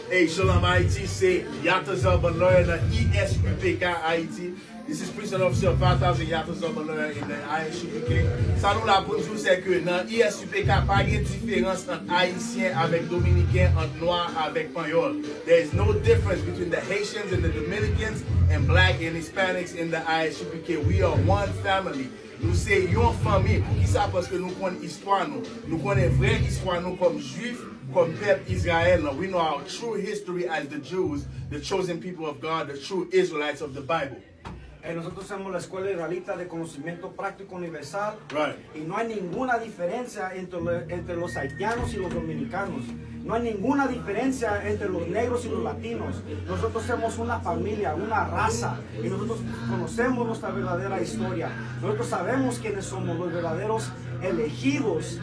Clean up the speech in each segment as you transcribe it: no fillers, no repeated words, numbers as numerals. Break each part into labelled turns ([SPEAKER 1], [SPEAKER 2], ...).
[SPEAKER 1] Hey, Shalom Haiti, c'est Yataza Baloya dans ISUPK Haiti. This is Police Officer 5000 Yataza Baloya in the ISUPK. Ça nous la pour nous, c'est que dans ISUPK, pas de différence entre Haïtiens avec Dominicains, entre Noirs avec Panyol. There is no difference between the Haitians and the Dominicans and Black and Hispanics in the ISUPK. We are one family. Nous c'est une famille. Pour qui ça? Parce que nous connaissons l'histoire, nous connaissons vraie histoire, nous comme Juifs, comme peuple Israël. We know our true history as the Jews, the chosen people of God, the true Israelites of the Bible.
[SPEAKER 2] Nosotros somos la Escuela Israelita de Conocimiento Práctico Universal.
[SPEAKER 1] Right.
[SPEAKER 2] Y no hay ninguna diferencia entre los haitianos y los dominicanos. No hay ninguna diferencia entre los negros y los latinos. Nosotros somos una familia, una raza. Y nosotros conocemos nuestra verdadera historia. Nosotros sabemos quiénes somos los verdaderos elegidos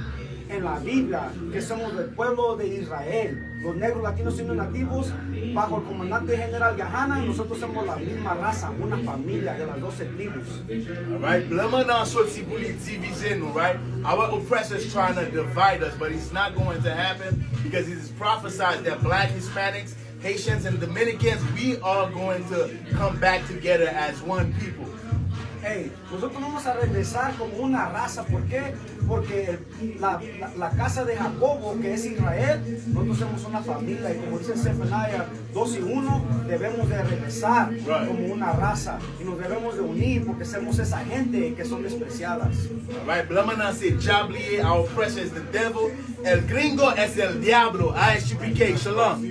[SPEAKER 2] en la Biblia, que somos del pueblo de Israel. Los negros, latinos y los nativos, bajo el comandante general Gahana, y nosotros somos la misma raza, una familia de las 12 tribus.
[SPEAKER 1] Alright, blama nan sorti pou li divize nou, right? Our oppressors trying to divide us, but it's not going to happen because it is prophesied that Black, Hispanics, Haitians, and Dominicans, we are going to come back together as one people.
[SPEAKER 2] Hey, nosotros vamos a regresar como una raza. ¿Por qué? Porque la casa de Jacobo, que es Israel, nosotros somos una familia. Y como dice Zephaniah 2:1, debemos de regresar como una raza. Y nos debemos de unir porque somos esa gente que son despreciadas.
[SPEAKER 1] Right, Blamanan said, Jabli, our oppressor is the devil. El gringo es el diablo. ISUPK, shalom.